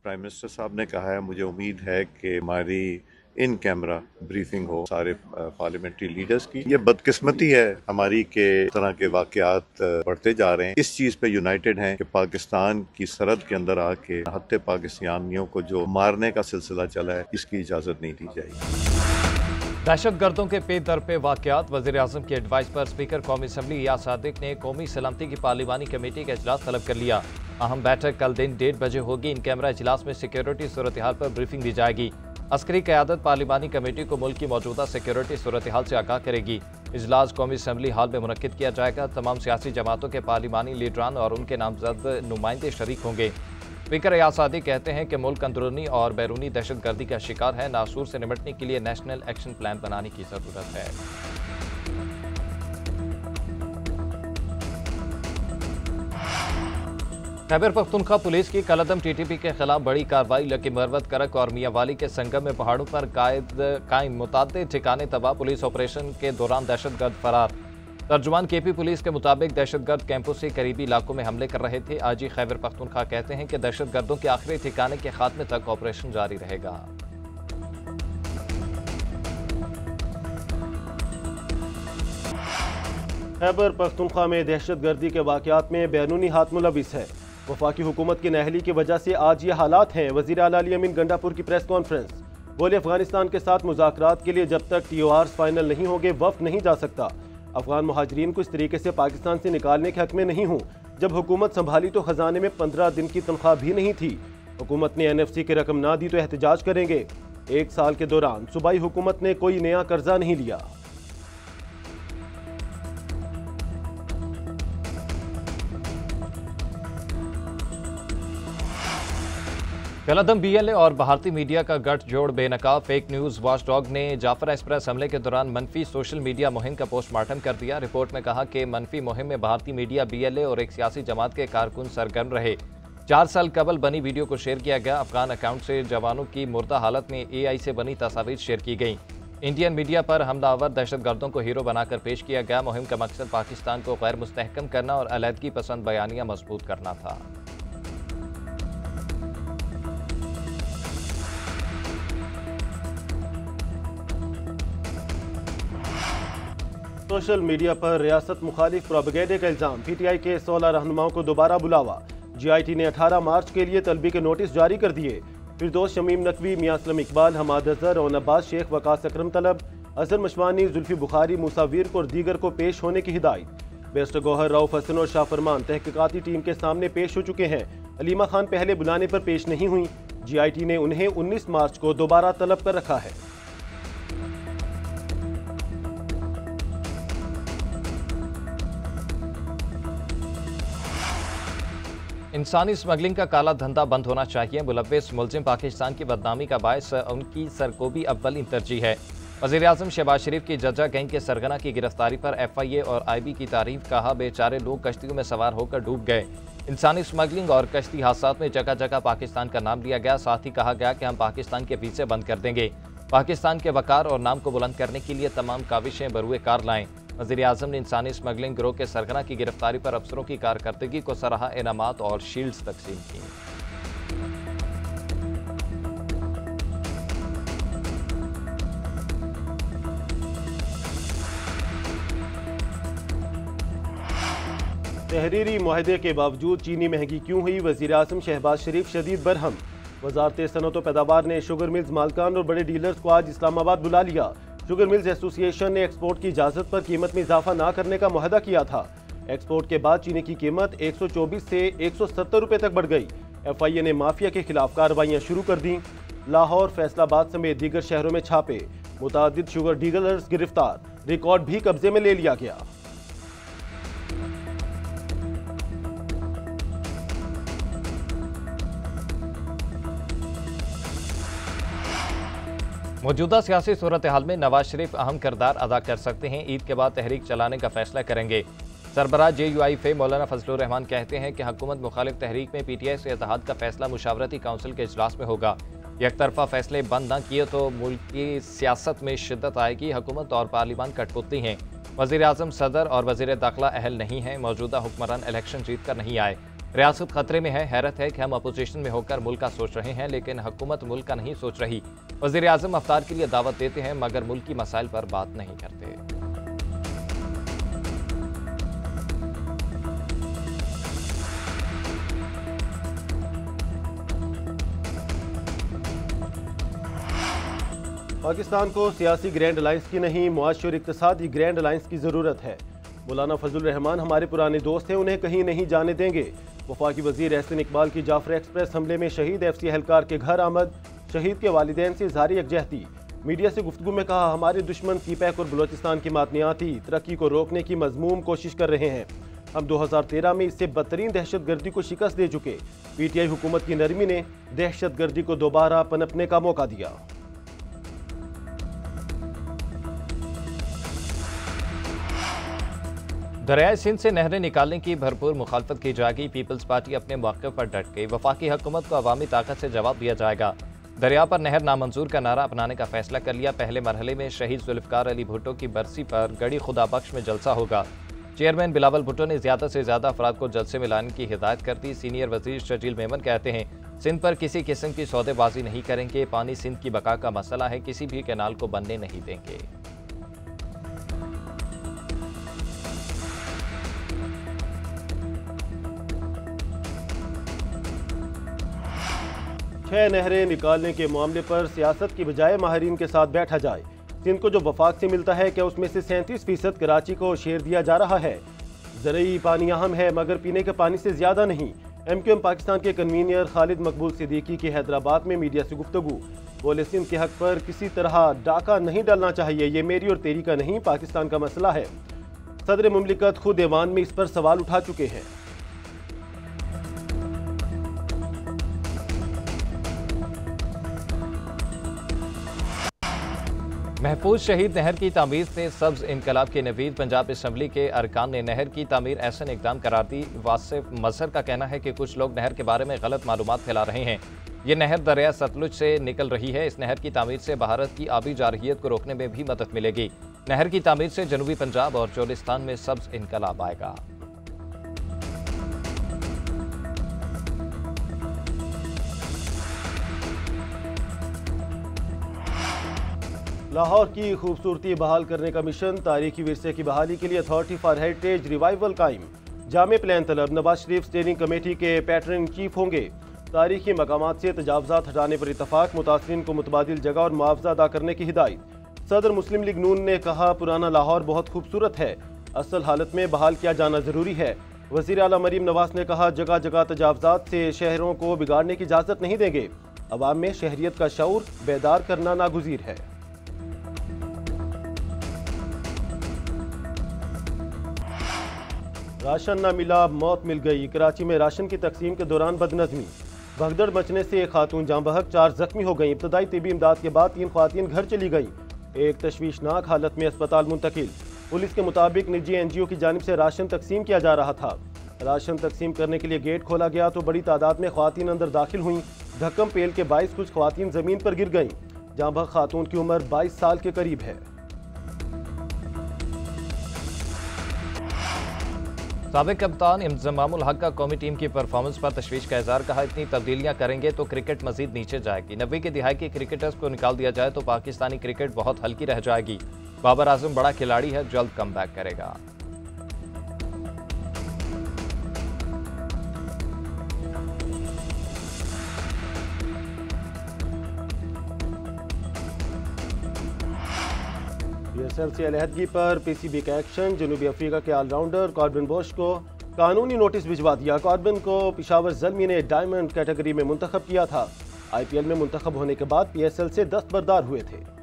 Prime minister साहब ने कहा है, मुझे उम्मीद है कि हमारी इन कैमरा ब्रीफिंग हो सारे पार्लियामेंट्री लीडर्स की। ये बदकिस्मती है हमारी के तरह के वाकयात बढ़ते जा रहे हैं। इस चीज पे यूनाइटेड हैं कि पाकिस्तान की सरहद के अंदर आके हत्ते पाकिस्तानियों को जो मारने का सिलसिला चला है, इसकी इजाजत नहीं दी जाएगी। दहशतगर्दों के पे दर पे वाकयात। वज़ीर आज़म की एडवाइस पर स्पीकर कौमी असम्बली याद सादिक ने कौमी सलामती की पार्लिमानी कमेटी का इजलास तलब कर लिया। अहम बैठक कल दिन 1:30 बजे होगी। इन कैमरा इजलास में सिक्योरिटी सूरत हाल पर ब्रीफिंग दी जाएगी। अस्करी क़यादत पार्लिमानी कमेटी को मुल्क की मौजूदा सिक्योरिटी सूरत हाल से आगाह करेगी। इजलास कौमी असम्बली हाल में मुनक्किद किया जाएगा। तमाम सियासी जमातों के पार्लिमानी लीडरान और उनके नामजद नुमाइंदे शरीक होंगे। स्पीकर याद सादिक कहते हैं कि मुल्क अंदरूनी और बैरूनी दहशतगर्दी का शिकार है। नासूर से निपटने के लिए नेशनल एक्शन प्लान बनाने की जरूरत है। खैबर पख्तूनख्वा पुलिस की कलअदम टीटीपी के खिलाफ बड़ी कार्रवाई। लकी मरवत, करक और मियांवाली के संगम में पहाड़ों पर कायम मुतादिद ठिकाने तबाह। पुलिस ऑपरेशन के दौरान दहशतगर्द फरार। तर्जुमान केपी पुलिस के मुताबिक दहशतगर्द कैंपों से करीबी इलाकों में हमले कर रहे थे। आजी खैबर पख्तूनख्वा कहते हैं कि दहशतगर्दों के आखिरी ठिकाने के खात्मे तक ऑपरेशन जारी रहेगा। खैबर पख्तूनख्वा में दहशतगर्दी के वाकयात में बैरूनी हाथ मुलविस है। वफाकी हुकूमत की नाअहली की वजह से आज ये हालात हैं। वज़ीर आला अली अमीन गंडापुर की प्रेस कॉन्फ्रेंस। बोले, अफगानिस्तान के साथ मुज़ाकरात के लिए जब तक TORs फाइनल नहीं होंगे वफ़द नहीं जा सकता। अफगान मुहाजिरीन को इस तरीके से पाकिस्तान से निकालने के हक में नहीं हूँ। जब हुकूमत संभाली तो खजाने में 15 दिन की तनख्वाह भी नहीं थी। हुकूमत ने NFC की रकम ना दी तो एहतजाज करेंगे। 1 साल के दौरान सूबाई हुकूमत ने कोई नया कर्जा नहीं लिया। कलअदम BLA और भारतीय मीडिया का गठजोड़ बेनकाब। फेक न्यूज़ वॉचडॉग ने जाफर एक्सप्रेस हमले के दौरान मनफी सोशल मीडिया मुहिम का पोस्टमार्टम कर दिया। रिपोर्ट में कहा कि मनफी मुहिम में भारतीय मीडिया, BLA और एक सियासी जमात के कारकुन सरगर्म रहे। 4 साल कबल बनी वीडियो को शेयर किया गया। अफगान अकाउंट से जवानों की मुर्दा हालत में AI से बनी तस्वीर शेयर की गई। इंडियन मीडिया पर हमलावर दहशतगर्दों को हीरो बनाकर पेश किया गया। मुहिम का मकसद पाकिस्तान को गैर मुस्तहकम करना और अलहदगी पसंद बयानियां मजबूत करना था। सोशल मीडिया पर रियासत मुखालिफ प्रोपेगेंडे का इल्जाम। PTI के 16 रहनुमाओं को दोबारा बुलावा। GIT ने 18 मार्च के लिए तलबी के नोटिस जारी कर दिए। फिरदौस शमीम नकवी, मियां असलम इकबाल, हमाद अजहर और नब्बाज शेख, वकास अकरम तलब, अजहर मशवानी, जुल्फी बुखारी, मूसा वीर और दीगर को पेश होने की हिदायत। बैरिस्टर गौहर, रऊफ हसन और शाह फरमान तहकीकाती टीम के सामने पेश हो चुके हैं। अलीमा खान पहले बुलाने पर पेश नहीं हुई। GIT ने उन्हें 19 मार्च को दोबारा तलब कर रखा है। इंसानी स्मगलिंग का काला धंधा बंद होना चाहिए। मुलव्विस मुलजिम पाकिस्तान की बदनामी का बायस उनकी सरकोबी अव्वल तरजीह है। वज़ीर आज़म शहबाज शरीफ की जजा गैंग के सरगना की गिरफ्तारी पर FIA और IB की तारीफ। कहा, बेचारे लोग कश्तियों में सवार होकर डूब गए। इंसानी स्मगलिंग और कश्ती हादसात में जगह जगह पाकिस्तान का नाम लिया गया। साथ ही कहा गया कि हम पाकिस्तान के वीज़े बंद कर देंगे। पाकिस्तान के वकार और नाम को बुलंद करने के लिए तमाम काविशें बरूए कार लाएं। वज़ीर आज़म ने इंसानी स्मगलिंग गिरोह के सरगना की गिरफ्तारी पर अफसरों की कारकर्दगी को सराहा। इनामात और शील्ड्स तकसीम की। तहरीरी मुआहदे के बावजूद चीनी महंगी क्यों हुई? वज़ीर आज़म शहबाज शरीफ शदीद बरहम। वज़ारत सनअत व पैदावार ने शुगर मिल्स मालकान और बड़े डीलर्स को आज इस्लामाबाद बुला लिया। शुगर मिल्स एसोसिएशन ने एक्सपोर्ट की इजाज़त पर कीमत में इजाफा ना करने का मुआहदा किया था। एक्सपोर्ट के बाद चीनी की कीमत 124 से 170 रुपये तक बढ़ गई। FIA ने माफिया के खिलाफ कार्रवाइयाँ शुरू कर दी। लाहौर, फैसलाबाद समेत दीगर शहरों में छापे। मुतादिद शुगर डीलर्स गिरफ्तार। रिकॉर्ड भी कब्जे में ले लिया गया। मौजूदा सियासी सूरत हाल में नवाज शरीफ अहम किरदार अदा कर सकते हैं। ईद के बाद तहरीक चलाने का फैसला करेंगे। सरबराह JUI मौलाना फजलुर रहमान कहते हैं कि हुकूमत मुखालिफ तहरीक में PTI से इत्तेहाद का फैसला मुशावरती काउंसिल के इजलास में होगा। एक तरफा फैसले बंद न किए तो मुल्क की सियासत में शिद्दत आएगी। हुकूमत और पार्लियामान कठपुतली हैं। वज़ीर आज़म, सदर और वज़ीर दाखिला अहल नहीं हैं। मौजूदा हुक्मरान इलेक्शन जीत कर नहीं आए। रियासत खतरे में है। हैरत है कि हम अपोजिशन में होकर मुल्क का सोच रहे हैं, लेकिन हुकूमत मुल्क का नहीं सोच रही। वज़ीर आज़म अफ्तार के लिए दावत देते हैं मगर मुल्क की मसाइल पर बात नहीं करते। पाकिस्तान को सियासी ग्रैंड अलायंस की नहीं, मुआशी और इक्तिसादी ग्रैंड अलायंस की ज़रूरत है। मौलाना फजलुर रहमान हमारे पुराने दोस्त हैं, उन्हें कहीं नहीं जाने देंगे। वफाकी वजीर एहसन इकबाल की जाफर एक्सप्रेस हमले में शहीद FC एहलकार के घर आमद, शहीद के वालिदैन से इज़हार यकजहती। मीडिया से गुफ्तगू में कहा, हमारे दुश्मन सीपैक और बलोचिस्तान की मातनियाती तरक्की को रोकने की मजमूम कोशिश कर रहे हैं। हम 2013 में इससे बदतरीन दहशतगर्दी को शिकस्त दे चुके। PTI हुकूमत की नरमी ने दहशतगर्दी को दोबारा पनपने का मौका दिया। दरियाए सिंध से नहरें निकालने की भरपूर मुखालफत की जाएगी। पीपल्स पार्टी अपने मौके पर डट गई। वफाकी हुकूमत को अवामी ताकत से जवाब दिया जाएगा। दरिया पर नहर नामंजूर का नारा अपनाने का फैसला कर लिया। पहले मरहले में शहीद जुल्फकार अली भुट्टो की बरसी पर गड़ी खुदा बख्श में जलसा होगा। चेयरमैन बिलावल भुट्टो ने ज़्यादा से ज़्यादा अफराद को जलसे में लाने की हिदायत कर दी। सीनियर वजीर शजील मेमन कहते हैं, सिंध पर किसी किस्म की सौदेबाजी नहीं करेंगे। पानी सिंध की बका का मसला है, किसी भी कैनाल को बनने नहीं देंगे। छह नहरें निकालने के मामले पर सियासत की बजाय माहिरीन के साथ बैठा जाए। सिंध को जो वफाक से मिलता है, क्या उसमें से 37% कराची को शेयर दिया जा रहा है? ज़रूरी पानी अहम है मगर पीने के पानी से ज़्यादा नहीं। MQM पाकिस्तान के कन्वीनर खालिद मकबूल सिद्दीकी की हैदराबाद में मीडिया से गुफ्तगू। बोले, सिंध के हक पर किसी तरह डाका नहीं डालना चाहिए। ये मेरी और तेरी का नहीं, पाकिस्तान का मसला है। सदर मुमलिकत खुद ऐवान में इस पर सवाल उठा चुके हैं। महफूज शहीद नहर की तामीर से सब्ज इनकलाब की नवीद। पंजाब असम्बली के अरकान ने नहर की तामीर ऐसा इकदाम करार दी। वासिफ मजहर का कहना है कि कुछ लोग नहर के बारे में गलत मालूमात फैला रहे हैं। ये नहर दरिया सतलुज से निकल रही है। इस नहर की तामीर से भारत की आबी जारहियत को रोकने में भी मदद मिलेगी। नहर की तामीर से जनूबी पंजाब और चोलिस्तान में सब्ज इनकलाब आएगा। लाहौर की खूबसूरती बहाल करने का मिशन। तारीखी विरसे की बहाली के लिए अथॉरिटी फॉर हेरिटेज रिवाइवल कायम। जामे प्लान तलब। नवाज शरीफ स्टीयरिंग कमेटी के पैटर्न चीफ होंगे। तारीखी मकामात से तजावजात हटाने पर इतफाक। मुतासरीन को मुतबादिल जगह और मुआवजा अदा करने की हिदायत। सदर मुस्लिम लीग नून ने कहा, पुराना लाहौर बहुत खूबसूरत है, असल हालत में बहाल किया जाना जरूरी है। वज़ीर आला मरीम नवाज ने कहा, जगह जगह तजावजात से शहरों को बिगाड़ने की इजाज़त नहीं देंगे। अवाम में शहरियत का शऊर बेदार करना नागुज़ीर है। राशन न मिला, मौत मिल गई। कराची में राशन की तकसीम के दौरान बदनज़मी, भगदड़ मचने से एक खातून जाँ बहक, 4 जख्मी हो गई। इब्तदाई तिबी इमदाद के बाद 3 ख़वातीन घर चली गई। एक तशवीशनाक हालत में अस्पताल मुंतकिल। पुलिस के मुताबिक निजी NGO की जानिब से राशन तकसीम किया जा रहा था। राशन तकसीम करने के लिए गेट खोला गया तो बड़ी तादाद में ख़वातीन अंदर दाखिल हुई। धक्कम पेल के बाइस कुछ ख़वातीन ज़मीन पर गिर गईं। जाँ बहक खातून की उम्र 22 साल के करीब है। साबिक कप्तान इंजमामुल हक का कौमी टीम की परफॉर्मेंस पर तशवीश का इज़हार। कहा, इतनी तब्दीलियां करेंगे तो क्रिकेट मजीद नीचे जाएगी। 90 की दिहाई के क्रिकेटर्स को निकाल दिया जाए तो पाकिस्तानी क्रिकेट बहुत हल्की रह जाएगी। बाबर आजम बड़ा खिलाड़ी है, जल्द कम बैक करेगा। PSL से अलहदगी पर PCB का एक्शन। जनूबी अफ्रीका के ऑलराउंडर कॉर्बिन बोश को कानूनी नोटिस भिजवा दिया। कॉर्बिन को पिशावर ज़ल्मी ने डायमंड कैटेगरी में मुंतखब किया था। IPL में मुंतखब होने के बाद PSL से दस्तबरदार हुए थे।